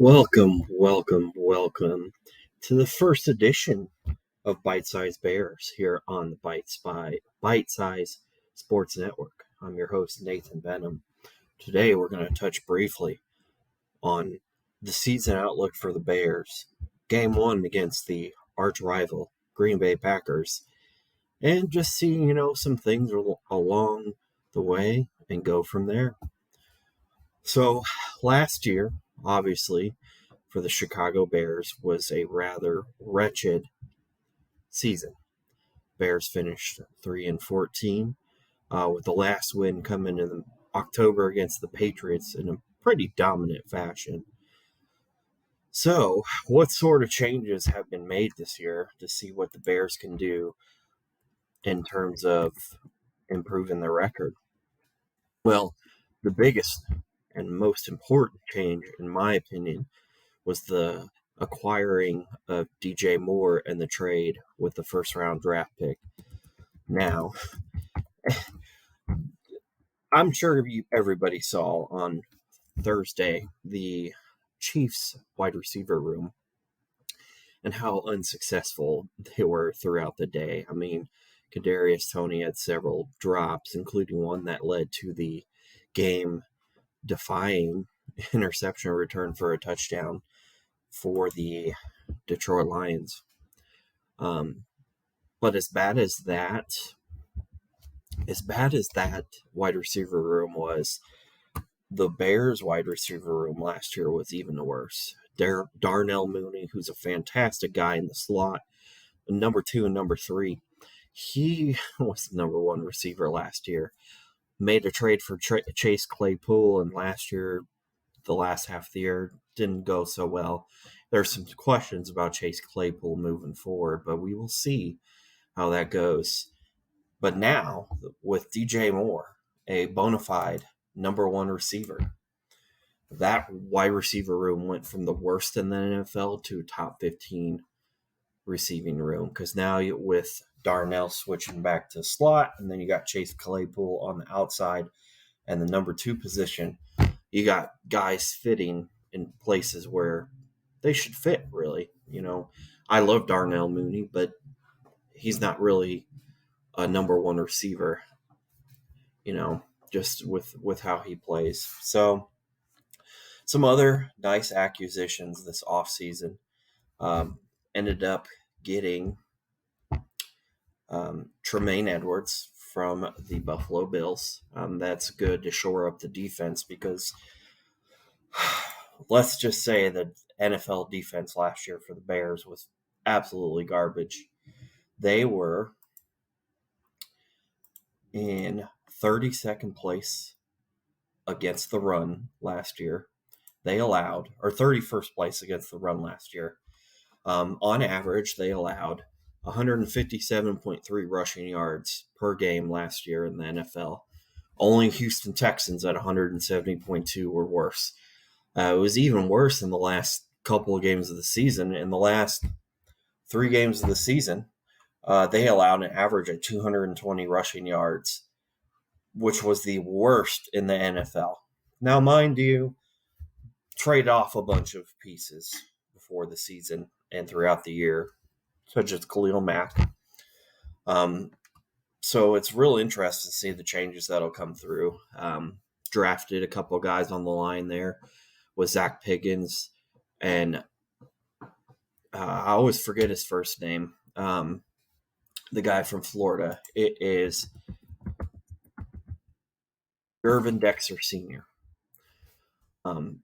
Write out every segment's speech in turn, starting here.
Welcome to the first edition of Bite Size Bears here on the Bite Size Sports Network. I'm your host, Nathan Benham. Today we're going to touch briefly on the season outlook for the Bears, game one against the arch rival Green Bay Packers, and just see, some things along the way and go from there. So last year, obviously, for the Chicago Bears was a rather wretched season. Bears finished 3-14, with the last win coming in October against the Patriots in a pretty dominant fashion. So, what sort of changes have been made this year to see what the Bears can do in terms of improving their record? Well, the biggest and most important change, in my opinion, was the acquiring of DJ Moore and the trade with the first round draft pick. Now, I'm sure everybody saw on Thursday the Chiefs wide receiver room and how unsuccessful they were throughout the day. I mean, Kadarius Toney had several drops, including one that led to the game-defying interception return for a touchdown for the Detroit Lions. But as bad as that wide receiver room was, the Bears wide receiver room last year was even worse. Darnell Mooney, who's a fantastic guy in the slot, number 2 and number 3, he was the number 1 receiver last year. Made a trade for Chase Claypool, and last year, the last half of the year, didn't go so well. There's some questions about Chase Claypool moving forward, but we will see how that goes. But now, with DJ Moore, a bona fide number 1 receiver, that wide receiver room went from the worst in the NFL to top 15 receiving room. Because now with Darnell switching back to slot, and then you got Chase Claypool on the outside and the number 2 position, you got guys fitting in places where they should fit, really. I love Darnell Mooney, but he's not really a number 1 receiver, just with how he plays. So some other nice acquisitions this offseason, ended up getting Tremaine Edwards from the Buffalo Bills. That's good to shore up the defense because let's just say the NFL defense last year for the Bears was absolutely garbage. They were in 32nd place against the run last year. They allowed, or 31st place against the run last year. On average, they allowed 157.3 rushing yards per game last year in the NFL. Only Houston Texans at 170.2 were worse. It was even worse in the last couple of games of the season. In the last 3 games of the season, they allowed an average of 220 rushing yards, which was the worst in the NFL. Now, mind you, trade off a bunch of pieces before the season and throughout the year, such as Khalil Mack. So it's real interesting to see the changes that'll come through. Drafted a couple of guys on the line there with Zach Piggins, and I always forget his first name. The guy from Florida. It is Irvin Dexter Sr.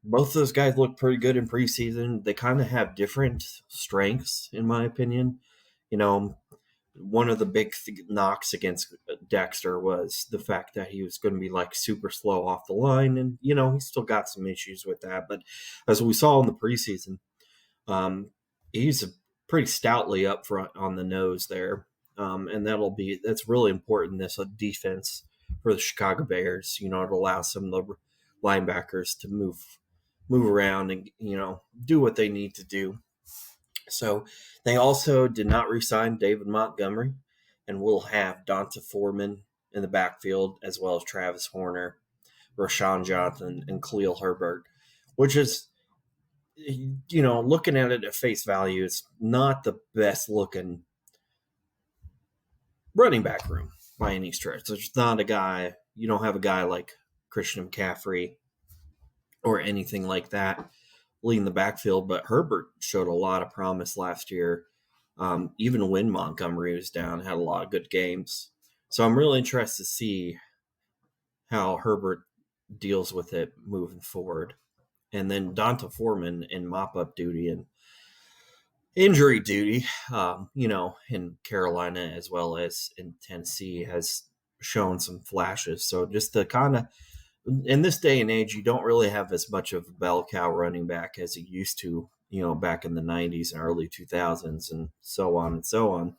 Both those guys look pretty good in preseason. They kind of have different strengths, in my opinion. One of the big knocks against Dexter was the fact that he was going to be super slow off the line, and he's still got some issues with that. But as we saw in the preseason, he's pretty stoutly up front on the nose there, and that's really important. This defense for the Chicago Bears, it allows some of the linebackers to move around and do what they need to do. So they also did not re-sign David Montgomery, and will have Donta Foreman in the backfield, as well as Travis Horner, Rashawn Johnson, and Khalil Herbert, which is looking at it at face value, it's not the best looking running back room by any stretch. There's not a guy, you don't have a guy like Christian McCaffrey or anything like that leading the backfield, but Herbert showed a lot of promise last year. Even when Montgomery was down, had a lot of good games. So I'm really interested to see how Herbert deals with it moving forward. And then Donta Foreman in mop-up duty and injury duty, in Carolina as well as in Tennessee has shown some flashes. So just the kind of in this day and age, you don't really have as much of a bell cow running back as you used to, back in the 90s and early 2000s and so on and so on.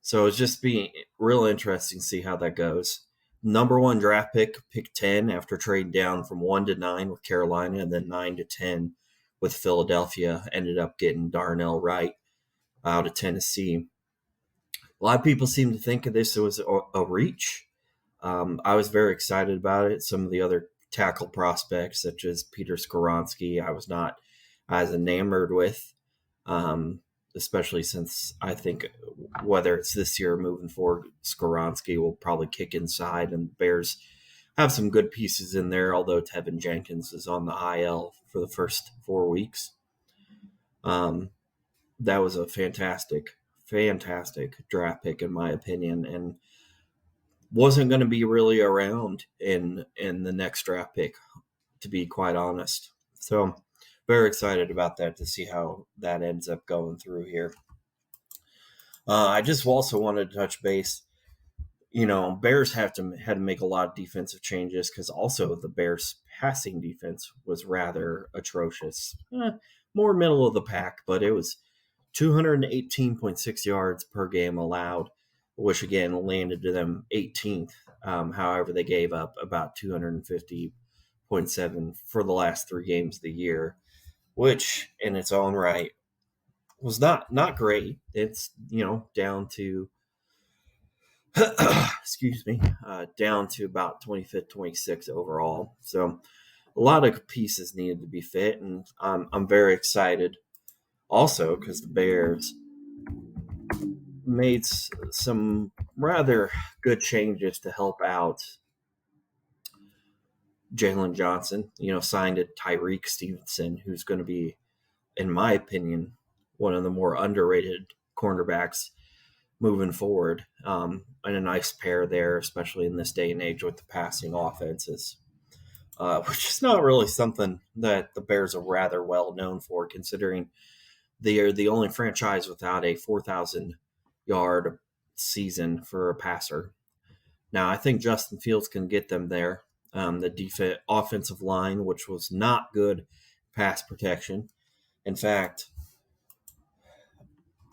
So it's just being real interesting to see how that goes. Number one draft pick 10 after trading down from 1 to 9 with Carolina and then 9 to 10 with Philadelphia, ended up getting Darnell Wright out of Tennessee. A lot of people seem to think of this as a reach. I was very excited about it. Some of the other tackle prospects, such as Peter Skoronski, I was not as enamored with, especially since I think whether it's this year or moving forward, Skoronski will probably kick inside, and the Bears have some good pieces in there, although Tevin Jenkins is on the IL for the first 4 weeks. That was a fantastic draft pick, in my opinion, and wasn't going to be really around in the next draft pick, to be quite honest. So very excited about that to see how that ends up going through here. I just also wanted to touch base. Bears had to make a lot of defensive changes because also the Bears' passing defense was rather atrocious. More middle of the pack, but it was 218.6 yards per game allowed, which again landed to them 18th. However, they gave up about 250.7 for the last 3 games of the year, which in its own right was not great. It's down to excuse me, down to about 25th, 26th overall. So a lot of pieces needed to be fit, and I'm very excited also because the Bears made some rather good changes to help out Jalen Johnson. Signed a Tyreek Stevenson, who's going to be, in my opinion, one of the more underrated cornerbacks moving forward. And a nice pair there, especially in this day and age with the passing offenses, which is not really something that the Bears are rather well known for, considering they are the only franchise without a 4,000-yard season for a passer. Now, I think Justin Fields can get them there. The offensive line, which was not good pass protection. In fact,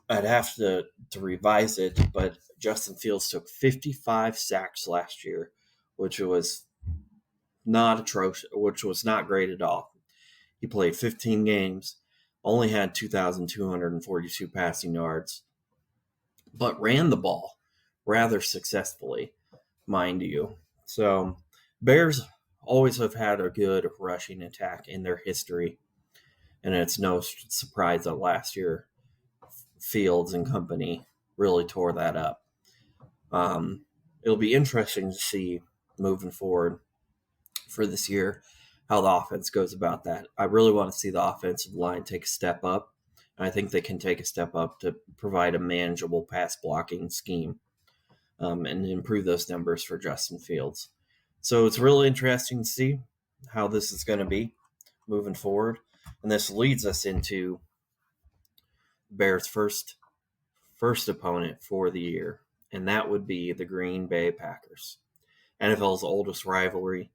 I'd have to revise it, but Justin Fields took 55 sacks last year, which was not atrocious, which was not great at all. He played 15 games, only had 2,242 passing yards, but ran the ball rather successfully, mind you. So Bears always have had a good rushing attack in their history, and it's no surprise that last year Fields and company really tore that up. It'll be interesting to see moving forward for this year how the offense goes about that. I really want to see the offensive line take a step up. And I think they can take a step up to provide a manageable pass blocking scheme and improve those numbers for Justin Fields. So it's really interesting to see how this is going to be moving forward. And this leads us into Bears' first opponent for the year, and that would be the Green Bay Packers. NFL's oldest rivalry.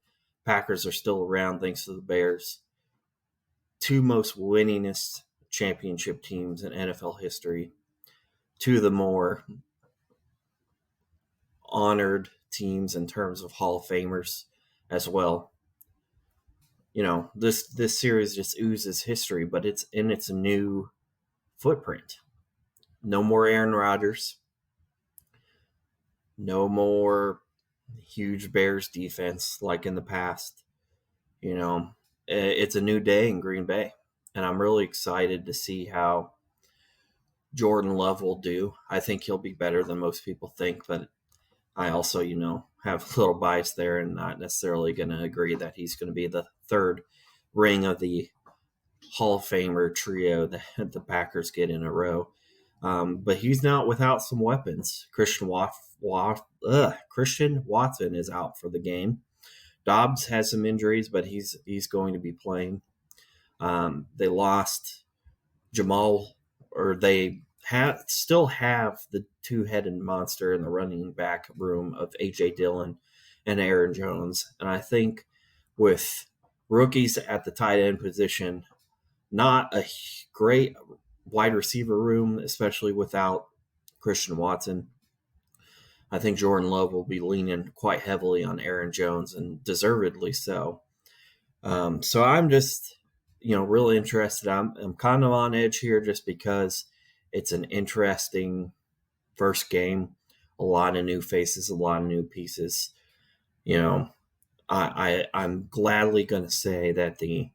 Packers are still around thanks to the Bears. 2 most winningest championship teams in NFL history. 2 of the more honored teams in terms of Hall of Famers as well. This series just oozes history, but it's in its new footprint. No more Aaron Rodgers. No more huge Bears defense like in the past. It's a new day in Green Bay. and I'm really excited to see how Jordan Love will do. I think he'll be better than most people think, but I also, have a little bias there and not necessarily going to agree that he's going to be the third ring of the Hall of Famer trio that the Packers get in a row. But he's not without some weapons. Christian Watson is out for the game. Dobbs has some injuries, but he's going to be playing. They lost Jamal, or they still have the two-headed monster in the running back room of A.J. Dillon and Aaron Jones. And I think with rookies at the tight end position, not a great wide receiver room, especially without Christian Watson. I think Jordan Love will be leaning quite heavily on Aaron Jones, and deservedly so. So I'm just, really interested. I'm kind of on edge here just because it's an interesting first game. A lot of new faces, a lot of new pieces. I'm gladly going to say that the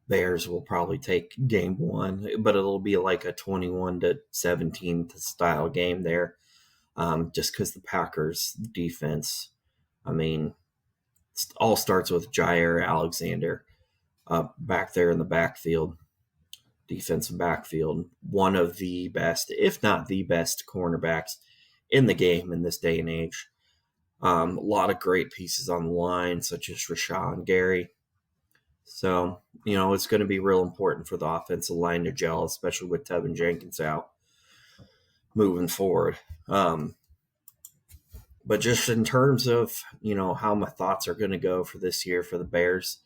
Bears will probably take game one, but it'll be like a 21-17 style game there, just because the Packers defense, all starts with Jair Alexander back there in the backfield, defensive backfield, one of the best, if not the best, cornerbacks in the game in this day and age. A lot of great pieces on the line, such as Rashawn Gary. So, it's going to be real important for the offensive line to gel, especially with Tevin Jenkins out moving forward. But just in terms of, how my thoughts are going to go for this year for the Bears,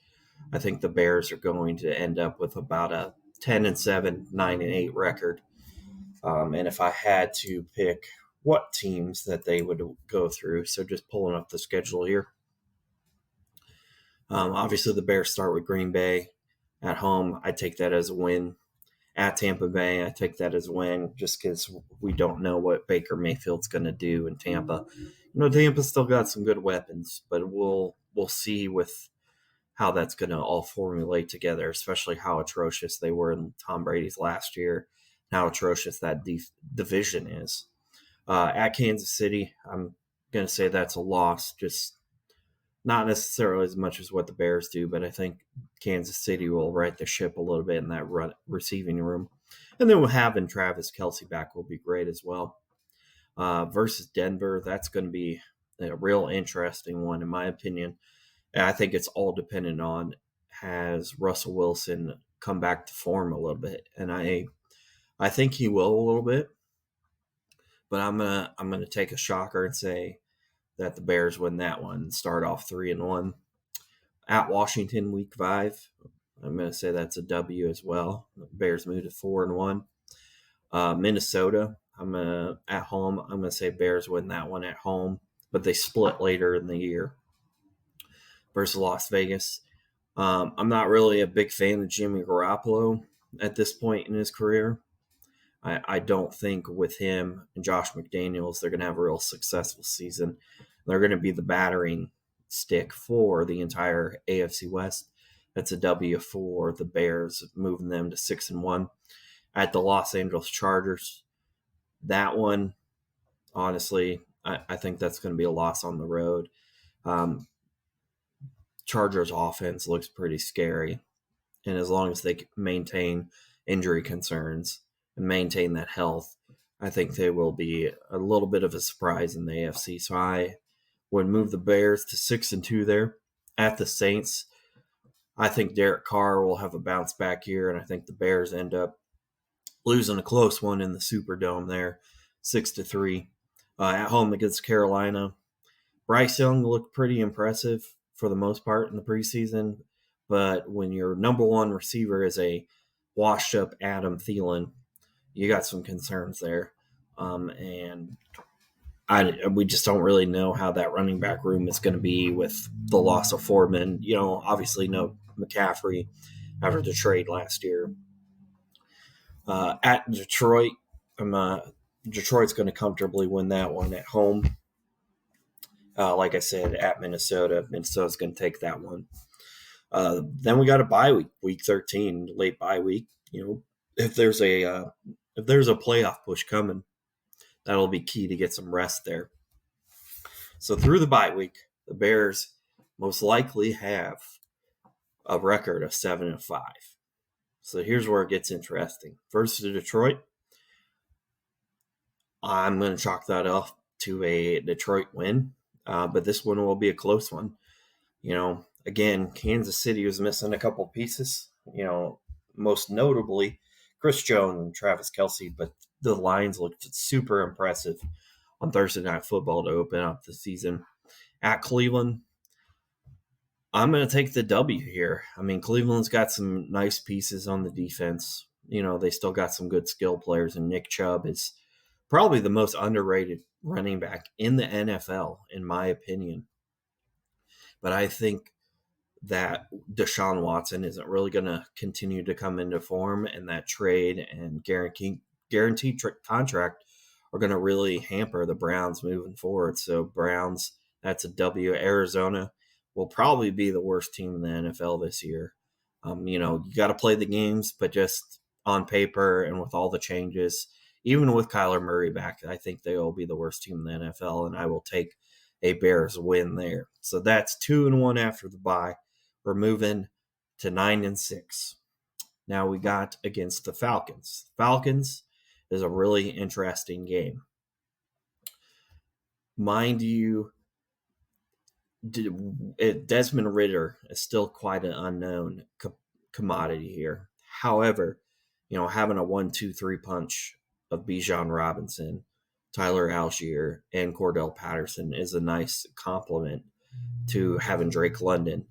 I think the Bears are going to end up with about a 10-7, 9-8 record. And if I had to pick what teams that they would go through, so just pulling up the schedule here. Obviously, the Bears start with Green Bay at home. I take that as a win. At Tampa Bay, I take that as a win just because we don't know what Baker Mayfield's going to do in Tampa. Tampa's still got some good weapons, but we'll see with how that's going to all formulate together, especially how atrocious they were in Tom Brady's last year, and how atrocious that division is. At Kansas City, I'm going to say that's a loss, just not necessarily as much as what the Bears do, but I think Kansas City will right the ship a little bit in that receiving room. And then having Travis Kelce back will be great as well. Versus Denver, that's going to be a real interesting one, in my opinion. And I think it's all dependent on, has Russell Wilson come back to form a little bit, and I think he will a little bit. But I'm gonna take a shocker and say that the Bears win that one and start off 3-1. At Washington, week 5, I'm going to say that's a W as well. The Bears move to 4-1. Minnesota, at home, I'm going to say Bears win that one at home, but they split later in the year versus Las Vegas. I'm not really a big fan of Jimmy Garoppolo at this point in his career. I don't think with him and Josh McDaniels, they're going to have a real successful season. They're going to be the battering stick for the entire AFC West. That's a W for the Bears, moving them to 6-1. At the Los Angeles Chargers, that one, honestly, I think that's going to be a loss on the road. Chargers offense looks pretty scary. And as long as they maintain injury concerns and maintain that health, I think they will be a little bit of a surprise in the AFC. So I would move the Bears to 6-2 there. At the Saints, I think Derek Carr will have a bounce back year, and I think the Bears end up losing a close one in the Superdome there, 6-3. At home against Carolina, Bryce Young looked pretty impressive for the most part in the preseason, but when your number one receiver is a washed-up Adam Thielen, you got some concerns there. And we just don't really know how that running back room is going to be with the loss of Foreman. Obviously no McCaffrey after the trade last year. At Detroit, Detroit's going to comfortably win that one at home. Like I said, at Minnesota's going to take that one. Then we got a bye week, week 13, late bye week. If there's a playoff push coming, that'll be key to get some rest there. So through the bye week, the Bears most likely have a record of 7-5. So here's where it gets interesting. First to Detroit, I'm going to chalk that up to a Detroit win, but this one will be a close one. Again, Kansas City was missing a couple pieces, most notably Chris Jones and Travis Kelce, but the Lions looked super impressive on Thursday Night Football to open up the season. At Cleveland, I'm going to take the W here. I mean, Cleveland's got some nice pieces on the defense. They still got some good skill players, and Nick Chubb is probably the most underrated running back in the NFL, in my opinion. But I think that Deshaun Watson isn't really going to continue to come into form, and that trade and guaranteed contract are going to really hamper the Browns moving forward. So Browns, that's a W. Arizona will probably be the worst team in the NFL this year. You got to play the games, but just on paper and with all the changes, even with Kyler Murray back, I think they will be the worst team in the NFL, and I will take a Bears win there. So that's 2-1 after the bye. We're moving to 9-6. Now we got against the Falcons. Falcons is a really interesting game. Mind you, Desmond Ridder is still quite an unknown commodity here. However, having a 1-2-3 punch of Bijan Robinson, Tyler Algier, and Cordell Patterson is a nice complement to having Drake London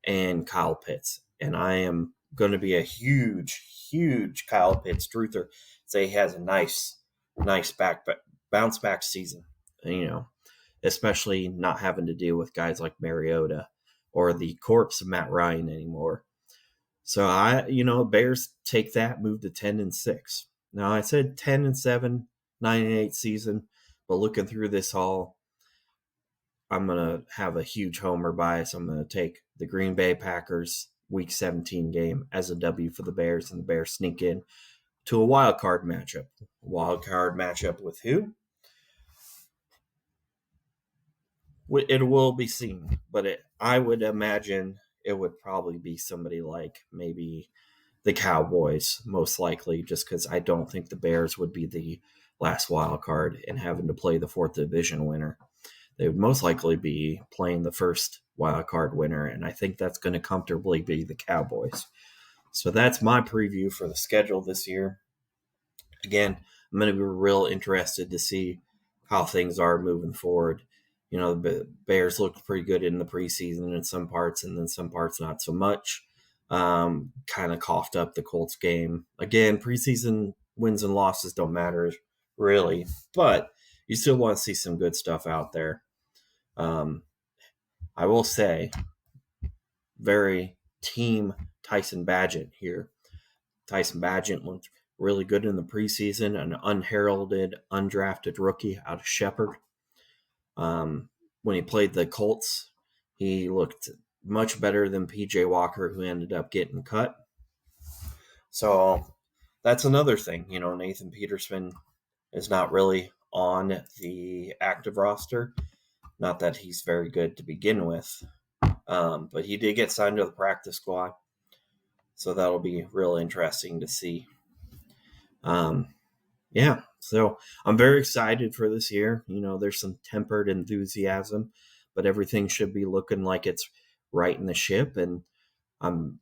and Kyle Pitts. And I am going to be a huge, huge Kyle Pitts truther. Say he has a nice bounce back season, especially not having to deal with guys like Mariota or the corpse of Matt Ryan anymore. So Bears take that, move to 10-6. Now I said 10-7, 9-8 season, but looking through this all, I'm going to have a huge homer bias. I'm going to take the Green Bay Packers Week 17 game as a W for the Bears, and the Bears sneak in to a wild card matchup. Wild card matchup with who? It will be seen, but I would imagine it would probably be somebody like maybe the Cowboys, most likely, just because I don't think the Bears would be the last wild card and having to play the fourth division winner. They would most likely be playing the first wild card winner, and I think that's going to comfortably be the Cowboys. So that's my preview for the schedule this year. Again, I'm going to be real interested to see how things are moving forward. The Bears looked pretty good in the preseason in some parts, and then some parts not so much. Kind of coughed up the Colts game. Again, preseason wins and losses don't matter really, but you still want to see some good stuff out there. I will say, very team Tyson Bagent here. Tyson Bagent looked really good in the preseason, an unheralded, undrafted rookie out of Shepherd. When he played the Colts, he looked much better than P.J. Walker, who ended up getting cut. So that's another thing. Nathan Peterson is not really on the active roster. Not that he's very good to begin with, but he did get signed to the practice squad. So that'll be real interesting to see. So I'm very excited for this year. There's some tempered enthusiasm, but everything should be looking like it's right in the ship. And I'm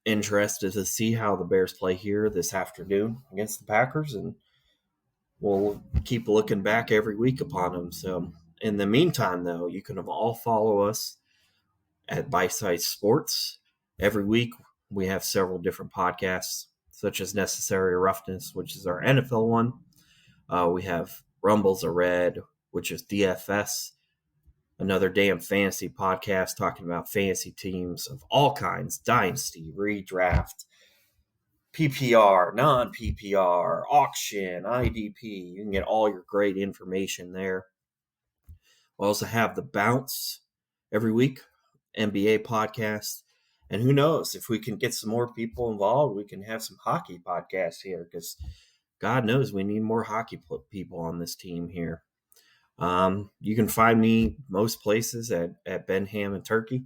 interested to see how the Bears play here this afternoon against the Packers. And we'll keep looking back every week upon them. So in the meantime, though, you can all follow us at Bite Size Sports. Every week we have several different podcasts, such as Necessary Roughness, which is our NFL one. We have Rumbles Are Red, which is DFS, another damn fantasy podcast talking about fantasy teams of all kinds, dynasty, redraft, PPR, non-PPR, auction, IDP. You can get all your great information there. We also have The Bounce every week, NBA podcast, And who knows, if we can get some more people involved, we can have some hockey podcasts here, because God knows we need more hockey people on this team here. You can find me most places at Ben Ham and Turkey,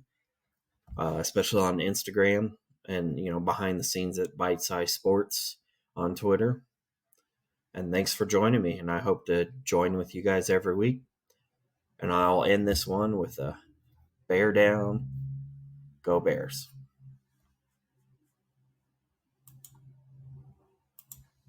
especially on Instagram and, behind the scenes at Bite Size Sports on Twitter. And thanks for joining me. And I hope to join with you guys every week. And I'll end this one with a bear down. Go Bears.